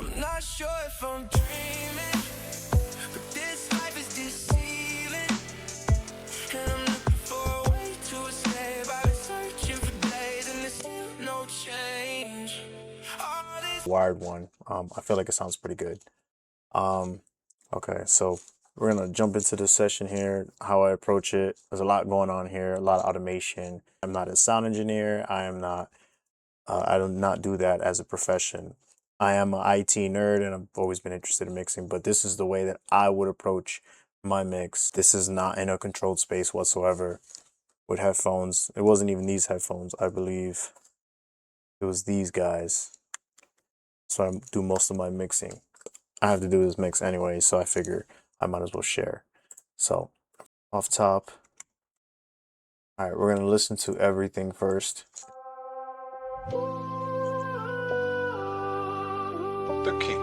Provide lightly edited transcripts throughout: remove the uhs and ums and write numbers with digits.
I'm not sure if I'm dreaming, but this life is deceiving, and I'm looking for a way to escape. I've been searching for days and there's still no change. All this Wired one. I feel like it sounds pretty good. Okay, so we're gonna jump into the session here. How I approach it. There's a lot going on here, a lot of automation. I'm not a sound engineer. I am not. I do not do that as a profession. I am an IT nerd, and I've always been interested in mixing. But this is the way that I would approach my mix. This is not in a controlled space whatsoever. With headphones, it wasn't even these headphones. I believe it was these guys. So I do most of my mixing. I have to do this mix anyway, so I figure I might as well share. So, off top. All right, we're gonna listen to everything first. The king.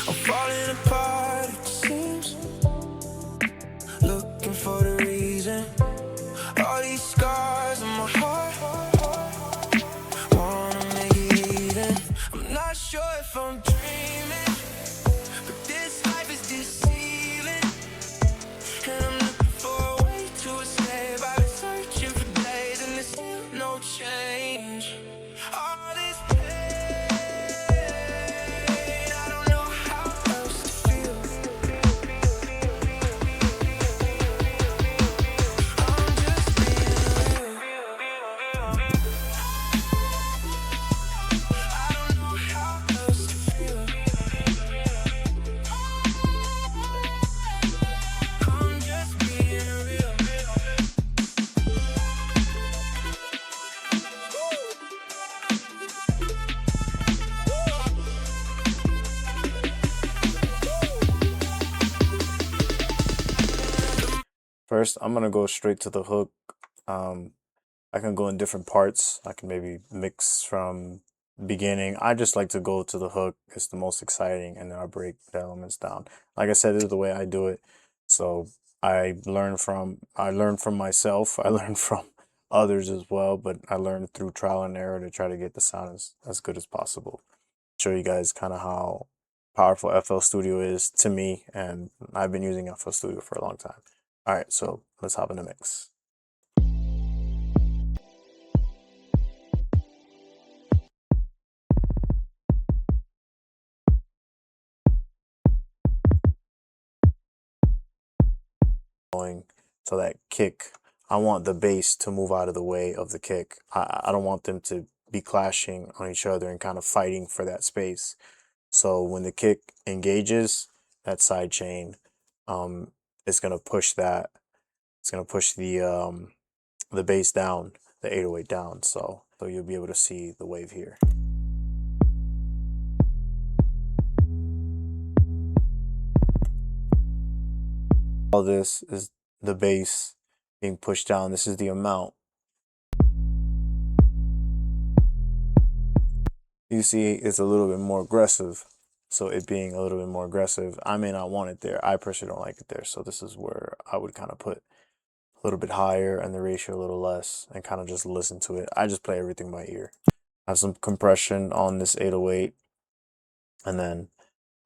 I'm falling apart, it seems. Looking for the reason. All these scars on my heart. Wanna make it even. I'm not sure if I'm dreaming, but this life is deceiving, and I'm looking for a way to escape. I've been searching for days and there's still no change. All this pain, I don't know how else to feel. I'm just being real. I don't know how else to feel. I'm just being real. First, I'm gonna go straight to the hook. I can go in different parts. I can maybe mix from beginning. I just like to go to the hook. It's the most exciting, and then I break the elements down. Like I said, this is the way I do it. So I learn from myself. I learn from others as well, but I learned through trial and error to try to get the sound as good as possible. Show you guys kind of how powerful FL Studio is to me, and I've been using FL Studio for a long time. All right, so let's hop in the mix. So that kick, I want the bass to move out of the way of the kick. I don't want them to be clashing on each other and kind of fighting for that space. So when the kick engages, that side chain, it's gonna push that. It's gonna push the bass down, the 808 down. So you'll be able to see the wave here. All this is the bass being pushed down. This is the amount. You see, it's a little bit more aggressive. So it being a little bit more aggressive, I may not want it there. I personally don't like it there. So this is where I would kind of put a little bit higher and the ratio a little less and kind of just listen to it. I just play everything by ear. I have some compression on this 808, and then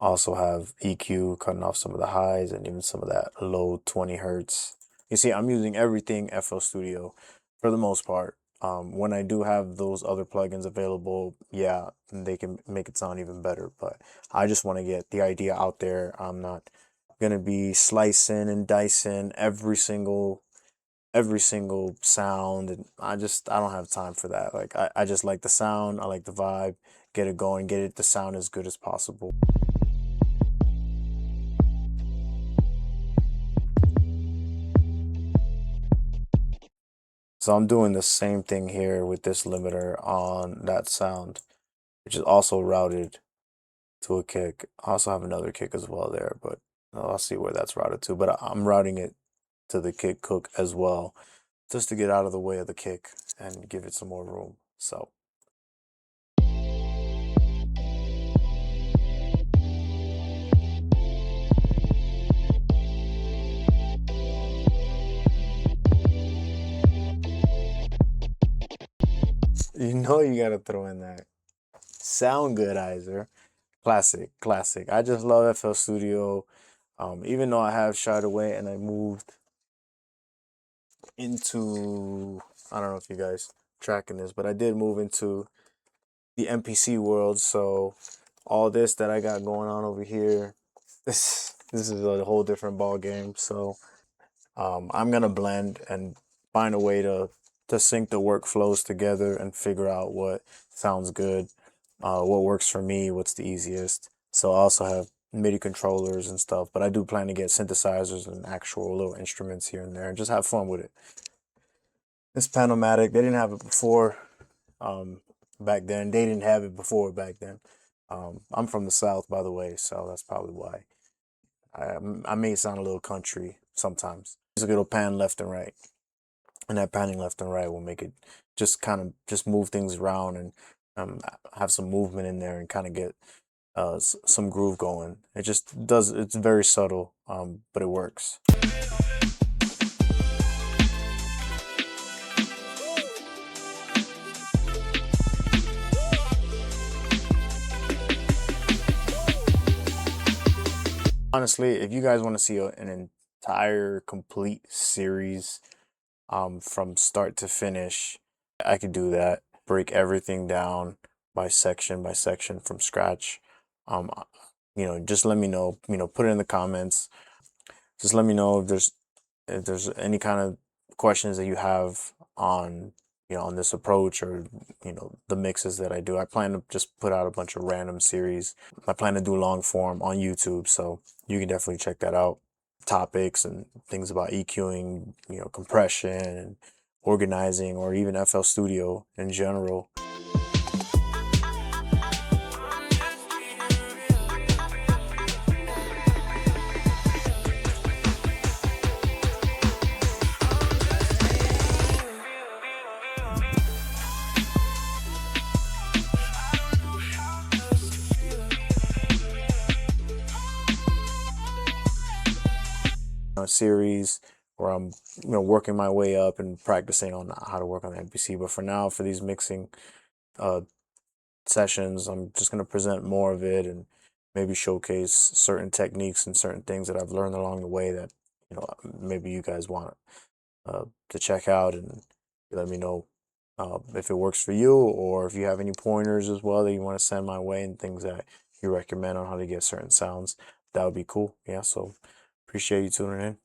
also have EQ cutting off some of the highs and even some of that low 20 hertz. You see, I'm using everything FL Studio for the most part. When I do have those other plugins available, yeah, they can make it sound even better. But I just want to get the idea out there. I'm not gonna be slicing and dicing every single sound, and I don't have time for that. Like I just like the sound, I like the vibe, get it going, get it to sound as good as possible. So I'm doing the same thing here with this limiter on that sound, which is also routed to a kick. I also have another kick as well there, but I'll see where that's routed to. But I'm routing it to the kick hook as well, just to get out of the way of the kick and give it some more room. So. You know you gotta throw in that sound goodizer. Classic, classic. I just love FL Studio. Even though I have shied away and I moved into, I don't know if you guys tracking this, but I did move into the MPC world. So all this that I got going on over here, this is a whole different ball game. So I'm gonna blend and find a way to sync the workflows together and figure out what sounds good, what works for me, what's the easiest. So I also have MIDI controllers and stuff, but I do plan to get synthesizers and actual little instruments here and there and just have fun with it. This Panomatic, they didn't have it before back then. They didn't have it before back then. I'm from the South, by the way, so that's probably why. I may sound a little country sometimes. It'll pan left and right, and that panning left and right will make it just kind of just move things around and have some movement in there and kind of get some groove going. It just does. It's very subtle, but it works. Honestly, if you guys want to see an entire complete series from start to finish, I could do that. Break everything down by section from scratch. Um, just let me know. Put it in the comments. Just let me know if there's any kind of questions that you have on on this approach or the mixes that I do. I plan to just put out a bunch of random series. I plan to do long form on YouTube, so you can definitely check that out. Topics and things about EQing, compression and organizing, or even FL Studio in general. A series where I'm working my way up and practicing on how to work on the MPC. But for now, for these mixing sessions, I'm just going to present more of it and maybe showcase certain techniques and certain things that I've learned along the way that maybe you guys want to check out, and let me know if it works for you, or if you have any pointers as well that you want to send my way and things that you recommend on how to get certain sounds. That would be cool. Yeah, so appreciate you tuning in.